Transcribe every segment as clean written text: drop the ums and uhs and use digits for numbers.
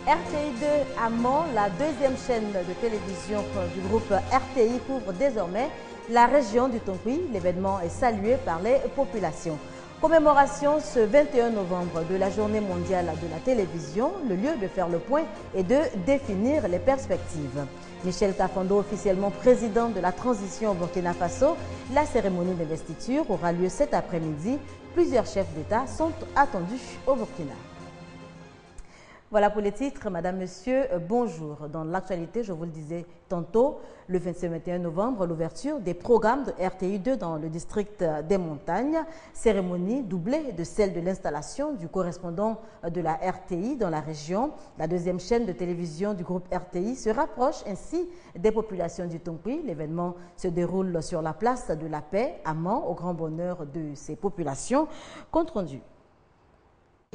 RTI2 Amont, la deuxième chaîne de télévision du groupe RTI, couvre désormais la région du Tonkoui. L'événement est salué par les populations. Commémoration ce 21 novembre de la Journée mondiale de la télévision, le lieu de faire le point et de définir les perspectives. Michel Kafando, officiellement président de la transition au Burkina Faso, la cérémonie d'investiture aura lieu cet après-midi. Plusieurs chefs d'État sont attendus au Burkina. Voilà pour les titres. Madame, Monsieur, bonjour. Dans l'actualité, je vous le disais tantôt, le 21 novembre, l'ouverture des programmes de RTI2 dans le district des Montagnes. Cérémonie doublée de celle de l'installation du correspondant de la RTI dans la région. La deuxième chaîne de télévision du groupe RTI se rapproche ainsi des populations du Tonkoui. L'événement se déroule sur la place de la Paix, à Mans, au grand bonheur de ces populations. Compte rendu.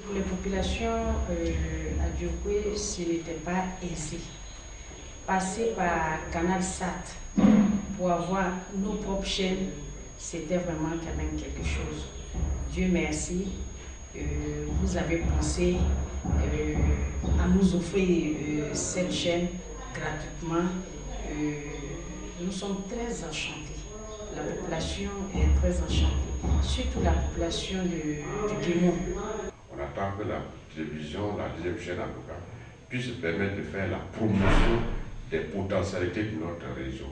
Pour les populations à Diokwe, ce n'était pas aisé. Passer par Canal Sat pour avoir nos propres chaînes, c'était vraiment quand même quelque chose. Dieu merci, vous avez pensé à nous offrir cette chaîne gratuitement. Nous sommes très enchantés. La population est très enchantée, surtout la population du Guémon. On attend que la télévision, la deuxième chaîne en tout cas, puisse permettre de faire la promotion des potentialités de notre région.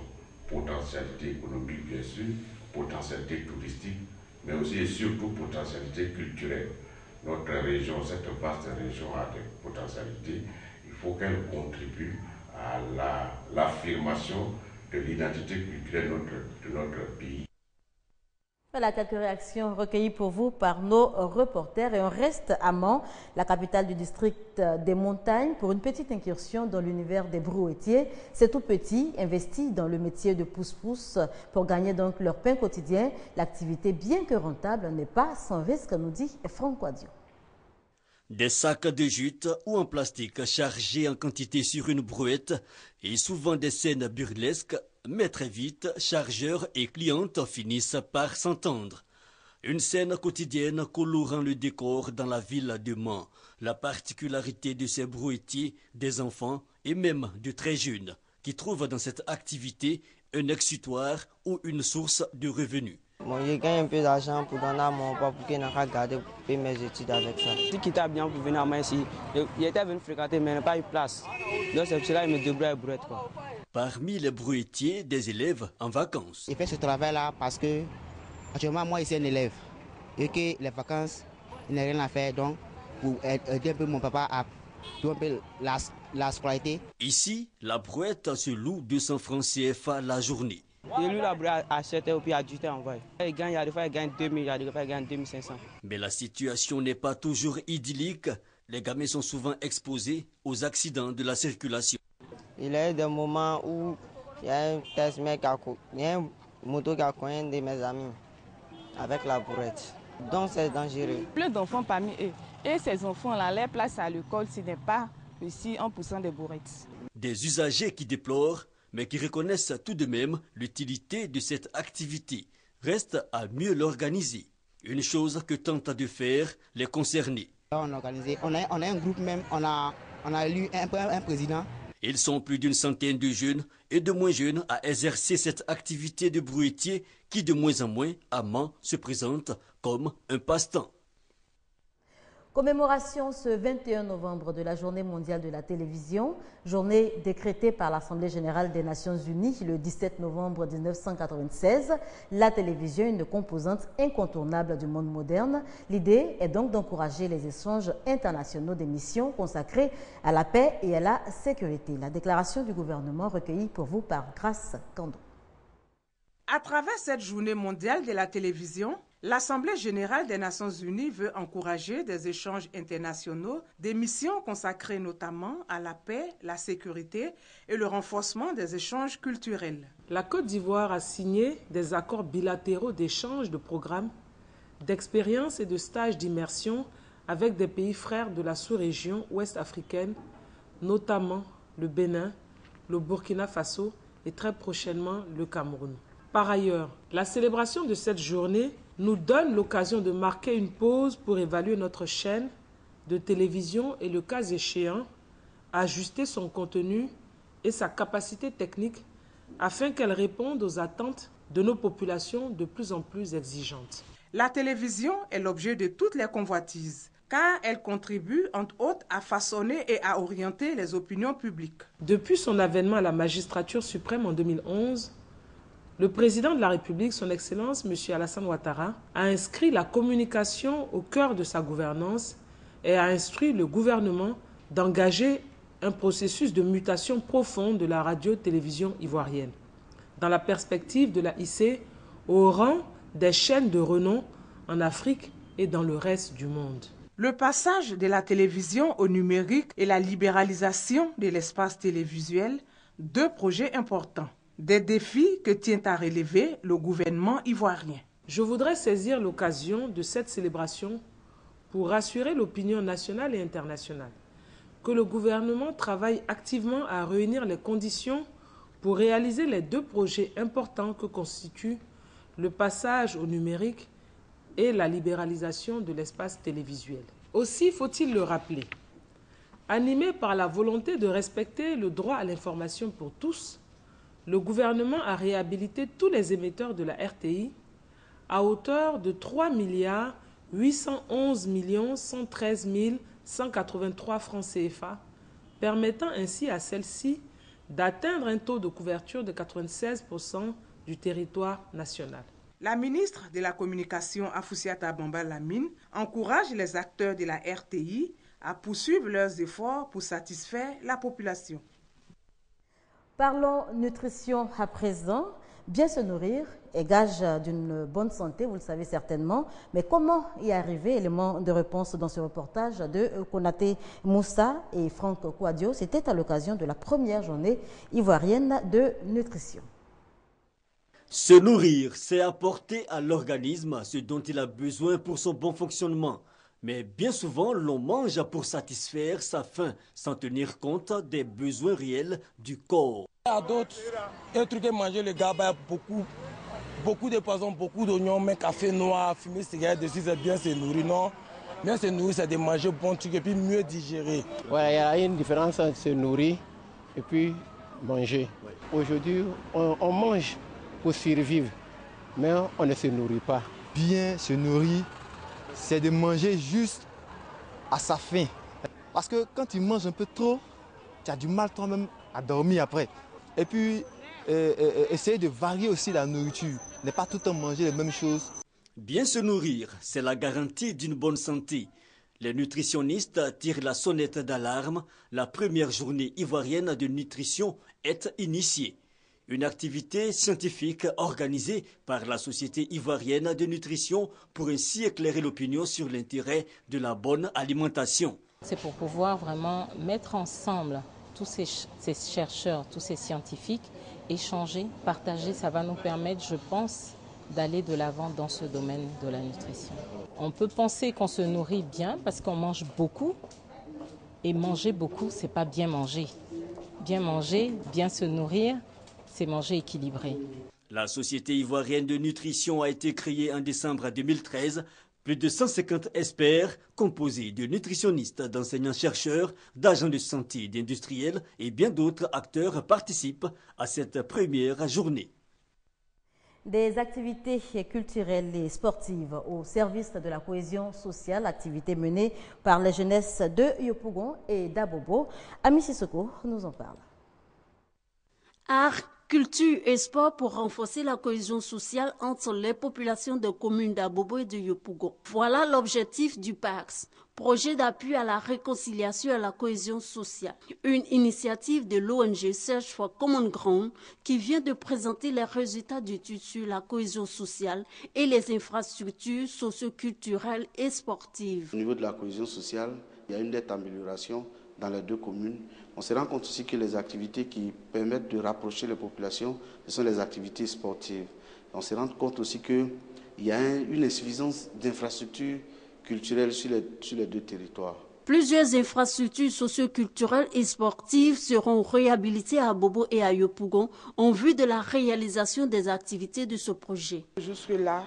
Potentialité économique bien sûr, potentialité touristique, mais aussi et surtout potentialité culturelle. Notre région, cette vaste région a des potentialités. Il faut qu'elle contribue à l'affirmation de l'identité culturelle de notre pays. Voilà quelques réactions recueillies pour vous par nos reporters et on reste à Mans, la capitale du district des Montagnes, pour une petite incursion dans l'univers des brouettiers. C'est tout petit, investi dans le métier de pousse-pousse pour gagner donc leur pain quotidien. L'activité, bien que rentable, n'est pas sans risque, nous dit Franck Quadio. Des sacs de jute ou en plastique chargés en quantité sur une brouette et souvent des scènes burlesques, mais très vite, chargeurs et clientes finissent par s'entendre. Une scène quotidienne colorant le décor dans la ville de Mans. La particularité de ces brouettiers, des enfants et même de très jeunes, qui trouvent dans cette activité un exutoire ou une source de revenus. Bon, je gagne un peu d'argent pour donner à mon papa pour qu'il n'a qu'à garder pour payer mes études avec ça. Si qui t'a bien pour venir à moi ici, il était venu fréquenter mais il n'a pas eu place. Donc c'est cela qu'il me débrouille à brouette quoi. Parmi les brouettiers, des élèves en vacances. Je fais ce travail-là parce que actuellement moi je suis un élève et que les vacances, il n'y a rien à faire donc pour aider un peu mon papa à un peu la scolarité. Ici, la brouette se loue 200 francs CFA la journée. Et lui, la brouette à 7 et puis à 18 en vrai. Il gagne, il y a des fois il gagne 2000, il y a des fois il gagne 2500. Mais la situation n'est pas toujours idyllique. Les gamins sont souvent exposés aux accidents de la circulation. Il y a eu des moments où il y a un test mec il y a une moto qui a cogné un de mes amis avec la brouette. Donc c'est dangereux. Plein d'enfants parmi eux. Et ces enfants-là, leur place à l'école, ce n'est pas ici 1% des brouettes. Des usagers qui déplorent, mais qui reconnaissent tout de même l'utilité de cette activité. Reste à mieux l'organiser. Une chose que tentent de faire les concernés. On a un groupe même, on a élu un président. Ils sont plus d'une centaine de jeunes et de moins jeunes à exercer cette activité de brouettier qui de moins en moins à Mans se présente comme un passe-temps. Commémoration ce 21 novembre de la Journée mondiale de la télévision, journée décrétée par l'Assemblée générale des Nations unies le 17 novembre 1996. La télévision est une composante incontournable du monde moderne. L'idée est donc d'encourager les échanges internationaux d'émissions consacrées à la paix et à la sécurité. La déclaration du gouvernement recueillie pour vous par Grace Kando. À travers cette Journée mondiale de la télévision, l'Assemblée générale des Nations unies veut encourager des échanges internationaux, des missions consacrées notamment à la paix, la sécurité et le renforcement des échanges culturels. La Côte d'Ivoire a signé des accords bilatéraux d'échange de programmes, d'expériences et de stages d'immersion avec des pays frères de la sous-région ouest africaine, notamment le Bénin, le Burkina Faso et très prochainement le Cameroun. Par ailleurs, la célébration de cette journée nous donne l'occasion de marquer une pause pour évaluer notre chaîne de télévision et le cas échéant, ajuster son contenu et sa capacité technique afin qu'elle réponde aux attentes de nos populations de plus en plus exigeantes. La télévision est l'objet de toutes les convoitises, car elle contribue, entre autres, à façonner et à orienter les opinions publiques. Depuis son avènement à la magistrature suprême en 2011, le président de la République, son Excellence, M. Alassane Ouattara, a inscrit la communication au cœur de sa gouvernance et a instruit le gouvernement d'engager un processus de mutation profonde de la radio-télévision ivoirienne, dans la perspective de la hisser au rang des chaînes de renom en Afrique et dans le reste du monde. Le passage de la télévision au numérique et la libéralisation de l'espace télévisuel, deux projets importants, des défis que tient à relever le gouvernement ivoirien. Je voudrais saisir l'occasion de cette célébration pour rassurer l'opinion nationale et internationale que le gouvernement travaille activement à réunir les conditions pour réaliser les deux projets importants que constituent le passage au numérique et la libéralisation de l'espace télévisuel. Aussi, faut-il le rappeler, animé par la volonté de respecter le droit à l'information pour tous, le gouvernement a réhabilité tous les émetteurs de la RTI à hauteur de 3 811 113 183 francs CFA, permettant ainsi à celle-ci d'atteindre un taux de couverture de 96% du territoire national. La ministre de la Communication, Afoussiata Bamba Lamine, encourage les acteurs de la RTI à poursuivre leurs efforts pour satisfaire la population. Parlons nutrition à présent. Bien se nourrir est gage d'une bonne santé, vous le savez certainement. Mais comment y arriver? Élément de réponse dans ce reportage de Konaté Moussa et Franck Kouadio. C'était à l'occasion de la première journée ivoirienne de nutrition. Se nourrir, c'est apporter à l'organisme ce dont il a besoin pour son bon fonctionnement. Mais bien souvent, l'on mange pour satisfaire sa faim, sans tenir compte des besoins réels du corps. Il y a d'autres, un truc à manger, les gars, beaucoup de poissons, beaucoup d'oignons, mais café noir, fumer cigarette dessus, c'est bien se nourrir, non? Bien se nourrir, c'est de manger bon truc et puis mieux digérer. Voilà, il y a une différence entre se nourrir et puis manger. Aujourd'hui, on mange pour survivre, mais on ne se nourrit pas. Bien se nourrir, c'est de manger juste à sa faim. Parce que quand tu manges un peu trop, tu as du mal toi-même à dormir après. Et puis, essayer de varier aussi la nourriture. Ne pas tout le temps manger les mêmes choses. Bien se nourrir, c'est la garantie d'une bonne santé. Les nutritionnistes tirent la sonnette d'alarme. La première journée ivoirienne de nutrition est initiée. Une activité scientifique organisée par la Société ivoirienne de nutrition pour ainsi éclairer l'opinion sur l'intérêt de la bonne alimentation. C'est pour pouvoir vraiment mettre ensemble tous ces chercheurs, tous ces scientifiques, échanger, partager. Ça va nous permettre, je pense, d'aller de l'avant dans ce domaine de la nutrition. On peut penser qu'on se nourrit bien parce qu'on mange beaucoup. Et manger beaucoup, c'est pas bien manger. Bien manger, bien se nourrir, c'est manger équilibré. La Société ivoirienne de nutrition a été créée en décembre 2013. Plus de 150 experts, composés de nutritionnistes, d'enseignants-chercheurs, d'agents de santé, d'industriels et bien d'autres acteurs participent à cette première journée. Des activités culturelles et sportives au service de la cohésion sociale, activités menées par les jeunesses de Yopougon et d'Abobo. Ami Sissoko nous en parle. Art, culture et sport pour renforcer la cohésion sociale entre les populations des communes d'Abobo et de Yopougon. Voilà l'objectif du PAX, projet d'appui à la réconciliation et à la cohésion sociale. Une initiative de l'ONG Search for Common Ground qui vient de présenter les résultats d'études sur la cohésion sociale et les infrastructures socio-culturelles et sportives. Au niveau de la cohésion sociale, il y a une nette amélioration dans les deux communes. On se rend compte aussi que les activités qui permettent de rapprocher les populations, ce sont les activités sportives. On se rend compte aussi qu'il y a une insuffisance d'infrastructures culturelles sur les deux territoires. Plusieurs infrastructures socio-culturelles et sportives seront réhabilitées à Bobo et à Yopougon en vue de la réalisation des activités de ce projet. Jusque-là,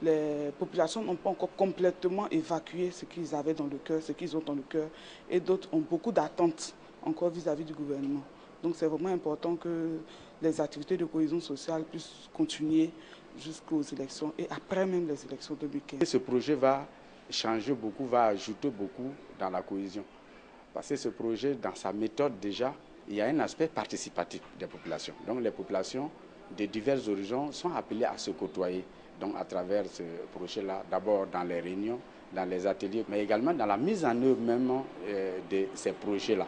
les populations n'ont pas encore complètement évacué ce qu'ils avaient dans le cœur, ce qu'ils ont dans le cœur, et d'autres ont beaucoup d'attentes encore vis-à-vis du gouvernement. Donc c'est vraiment important que les activités de cohésion sociale puissent continuer jusqu'aux élections et après même les élections 2015. Ce projet va changer beaucoup, va ajouter beaucoup dans la cohésion. Parce que ce projet, dans sa méthode déjà, il y a un aspect participatif des populations. Donc les populations de divers horizons sont appelées à se côtoyer. Donc à travers ce projet-là, d'abord dans les réunions, dans les ateliers, mais également dans la mise en œuvre même de ces projets-là.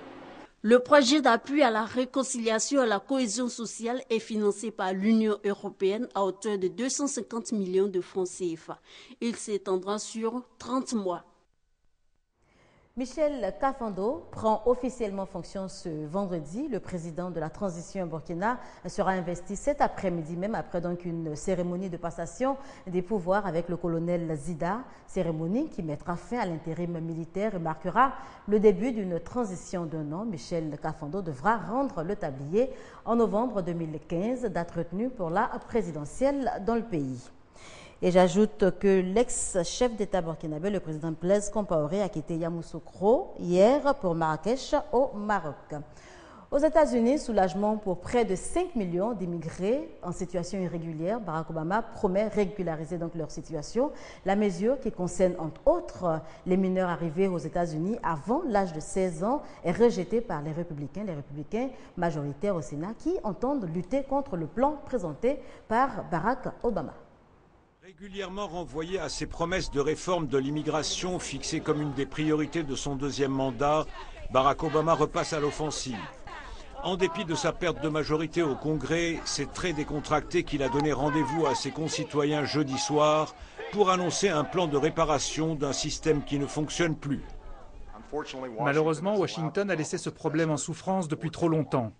Le projet d'appui à la réconciliation et à la cohésion sociale est financé par l'Union européenne à hauteur de 250 millions de francs CFA. Il s'étendra sur 30 mois. Michel Kafando prend officiellement fonction ce vendredi. Le président de la transition Burkina sera investi cet après-midi même après donc une cérémonie de passation des pouvoirs avec le colonel Zida. Cérémonie qui mettra fin à l'intérim militaire et marquera le début d'une transition d'un an. Michel Kafando devra rendre le tablier en novembre 2015, date retenue pour la présidentielle dans le pays. Et j'ajoute que l'ex-chef d'État burkinabé, le président Blaise Compaoré, a quitté Yamoussoukro hier pour Marrakech au Maroc. Aux États-Unis, soulagement pour près de 5 millions d'immigrés en situation irrégulière. Barack Obama promet régulariser donc leur situation. La mesure qui concerne entre autres les mineurs arrivés aux États-Unis avant l'âge de 16 ans est rejetée par les républicains majoritaires au Sénat qui entendent lutter contre le plan présenté par Barack Obama. Régulièrement renvoyé à ses promesses de réforme de l'immigration fixées comme une des priorités de son deuxième mandat, Barack Obama repasse à l'offensive. En dépit de sa perte de majorité au Congrès, c'est très décontracté qu'il a donné rendez-vous à ses concitoyens jeudi soir pour annoncer un plan de réparation d'un système qui ne fonctionne plus. Malheureusement, Washington a laissé ce problème en souffrance depuis trop longtemps.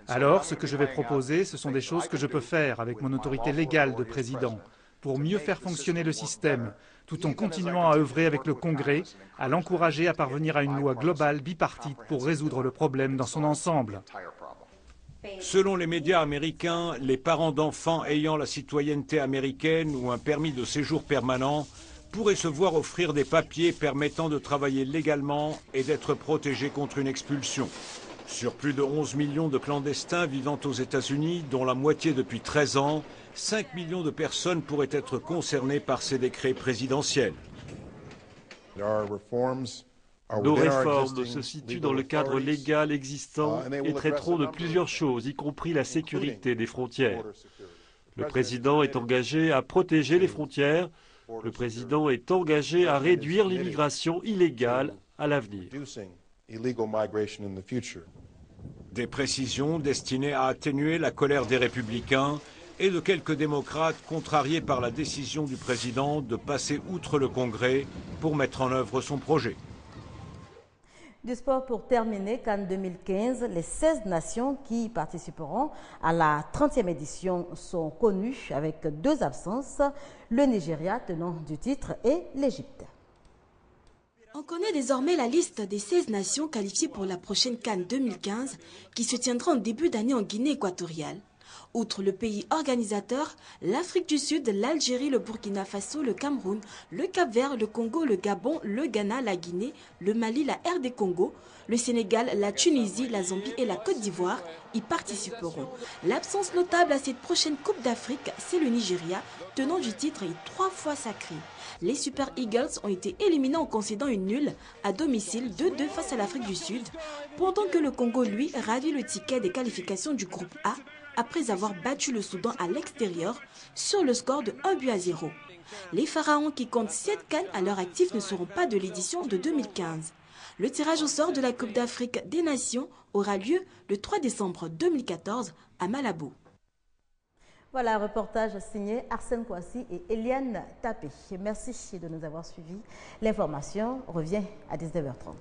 Alors, ce que je vais proposer, ce sont des choses que je peux faire avec mon autorité légale de président, pour mieux faire fonctionner le système, tout en continuant à œuvrer avec le Congrès, à l'encourager à parvenir à une loi globale bipartite pour résoudre le problème dans son ensemble. Selon les médias américains, les parents d'enfants ayant la citoyenneté américaine ou un permis de séjour permanent pourraient se voir offrir des papiers permettant de travailler légalement et d'être protégés contre une expulsion. Sur plus de 11 millions de clandestins vivant aux États-Unis, dont la moitié depuis 13 ans, 5 millions de personnes pourraient être concernées par ces décrets présidentiels. Nos réformes se situent dans le cadre légal existant et traiteront de plusieurs choses, y compris la sécurité des frontières. Le président est engagé à protéger les frontières. Le président est engagé à réduire l'immigration illégale à l'avenir. Des précisions destinées à atténuer la colère des républicains et de quelques démocrates contrariés par la décision du président de passer outre le Congrès pour mettre en œuvre son projet. Du sport pour terminer, Cannes 2015, les 16 nations qui participeront à la 30e édition sont connues avec 2 absences, le Nigeria tenant du titre et l'Égypte. On connaît désormais la liste des 16 nations qualifiées pour la prochaine Cannes 2015 qui se tiendra en début d'année en Guinée équatoriale. Outre le pays organisateur, l'Afrique du Sud, l'Algérie, le Burkina Faso, le Cameroun, le Cap-Vert, le Congo, le Gabon, le Ghana, la Guinée, le Mali, la RD Congo, le Sénégal, la Tunisie, la Zambie et la Côte d'Ivoire y participeront. L'absence notable à cette prochaine Coupe d'Afrique, c'est le Nigeria, tenant du titre et 3 fois sacré. Les Super Eagles ont été éliminés en concédant une nulle à domicile 2-2 face à l'Afrique du Sud, pendant que le Congo, lui, ravit le ticket des qualifications du groupe A après avoir battu le Soudan à l'extérieur sur le score de 1-0. Les Pharaons qui comptent 7 cannes à leur actif ne seront pas de l'édition de 2015. Le tirage au sort de la Coupe d'Afrique des Nations aura lieu le 3 décembre 2014 à Malabo. Voilà un reportage signé Arsène Kouassi et Eliane Tapé. Merci de nous avoir suivis. L'information revient à 19h30.